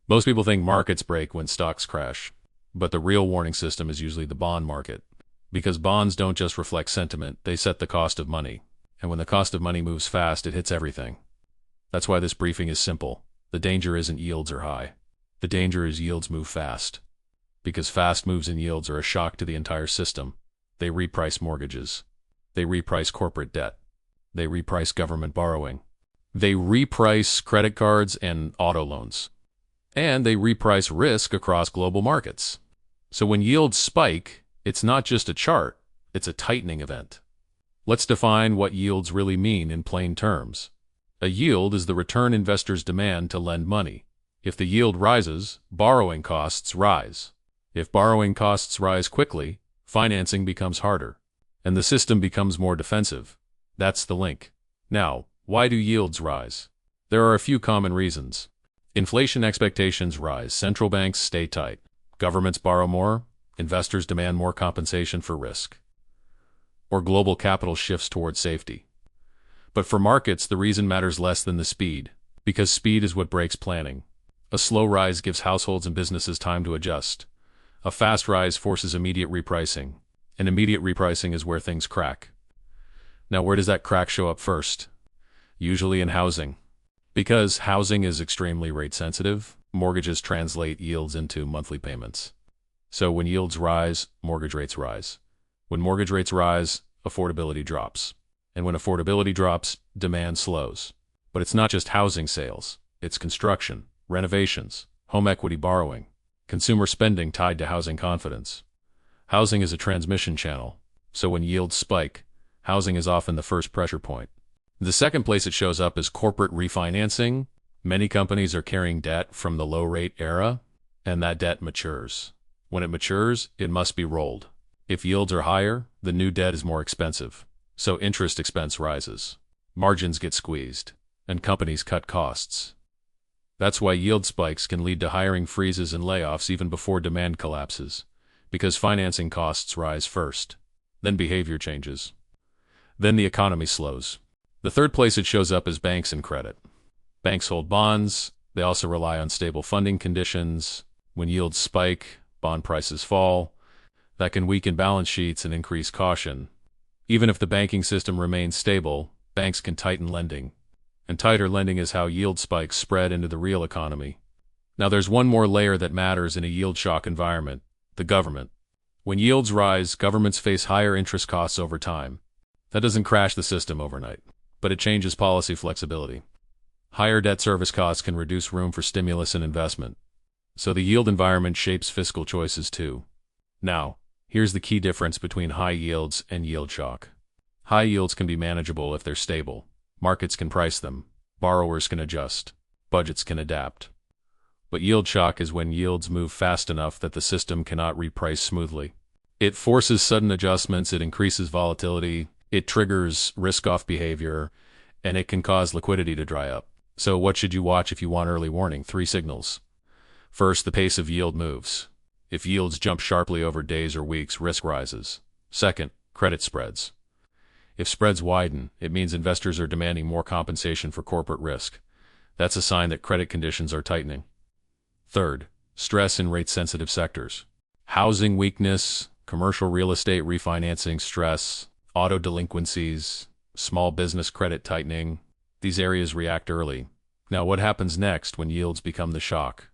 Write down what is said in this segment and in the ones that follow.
Most people think markets break when stocks crash, but the real warning system is usually the bond market. Because bonds don't just reflect sentiment, they set the cost of money. And when the cost of money moves fast, it hits everything. That's why this briefing is simple. The danger isn't yields are high. The danger is yields move fast. Because fast moves in yields are a shock to the entire system. They reprice mortgages. They reprice corporate debt. They reprice government borrowing. They reprice credit cards and auto loans. And they reprice risk across global markets. So when yields spike, it's not just a chart, it's a tightening event. Let's define what yields really mean in plain terms. A yield is the return investors demand to lend money. If the yield rises, borrowing costs rise. If borrowing costs rise quickly, financing becomes harder, and the system becomes more defensive. That's the link. Now, why do yields rise? There are a few common reasons. Inflation expectations rise, central banks stay tight, governments borrow more, investors demand more compensation for risk, or global capital shifts toward safety. But for markets, the reason matters less than the speed, because speed is what breaks planning. A slow rise gives households and businesses time to adjust. A fast rise forces immediate repricing, and immediate repricing is where things crack. Now, where does that crack show up first? Usually in housing. Because housing is extremely rate sensitive, mortgages translate yields into monthly payments. So when yields rise, mortgage rates rise. When mortgage rates rise, affordability drops. And when affordability drops, demand slows. But it's not just housing sales. It's construction, renovations, home equity borrowing, consumer spending tied to housing confidence. Housing is a transmission channel. So when yields spike, housing is often the first pressure point. The second place it shows up is corporate refinancing. Many companies are carrying debt from the low-rate era, and that debt matures. When it matures, it must be rolled. If yields are higher, the new debt is more expensive. So interest expense rises. Margins get squeezed, and companies cut costs. That's why yield spikes can lead to hiring freezes and layoffs even before demand collapses, because financing costs rise first. Then behavior changes. Then the economy slows. The third place it shows up is banks and credit. Banks hold bonds. They also rely on stable funding conditions. When yields spike, bond prices fall. That can weaken balance sheets and increase caution. Even if the banking system remains stable, banks can tighten lending. And tighter lending is how yield spikes spread into the real economy. Now there's one more layer that matters in a yield shock environment: the government. When yields rise, governments face higher interest costs over time. That doesn't crash the system overnight, but it changes policy flexibility. Higher debt service costs can reduce room for stimulus and investment. So the yield environment shapes fiscal choices too. Now, here's the key difference between high yields and yield shock. High yields can be manageable if they're stable. Markets can price them. Borrowers can adjust. Budgets can adapt. But yield shock is when yields move fast enough that the system cannot reprice smoothly. It forces sudden adjustments, it increases volatility, it triggers risk-off behavior, and it can cause liquidity to dry up. So what should you watch if you want early warning? 3 signals. First, the pace of yield moves. If yields jump sharply over days or weeks, risk rises. Second, credit spreads. If spreads widen, it means investors are demanding more compensation for corporate risk. That's a sign that credit conditions are tightening. Third, stress in rate-sensitive sectors. Housing weakness, commercial real estate refinancing stress, auto delinquencies, small business credit tightening. These areas react early. Now, what happens next when yields become the shock?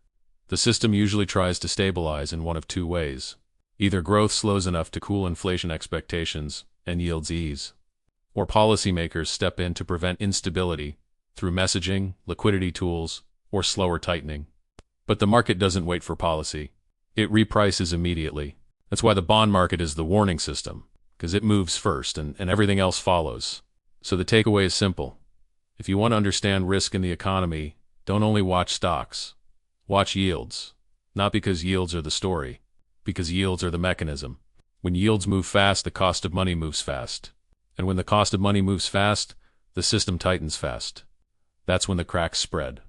The system usually tries to stabilize in one of 2 ways. Either growth slows enough to cool inflation expectations and yields ease, or policymakers step in to prevent instability through messaging, liquidity tools, or slower tightening. But the market doesn't wait for policy. It reprices immediately. That's why the bond market is the warning system, because it moves first and everything else follows. So the takeaway is simple. If you want to understand risk in the economy, don't only watch stocks. Watch yields. Not because yields are the story, because yields are the mechanism. When yields move fast, the cost of money moves fast. And when the cost of money moves fast, the system tightens fast. That's when the cracks spread.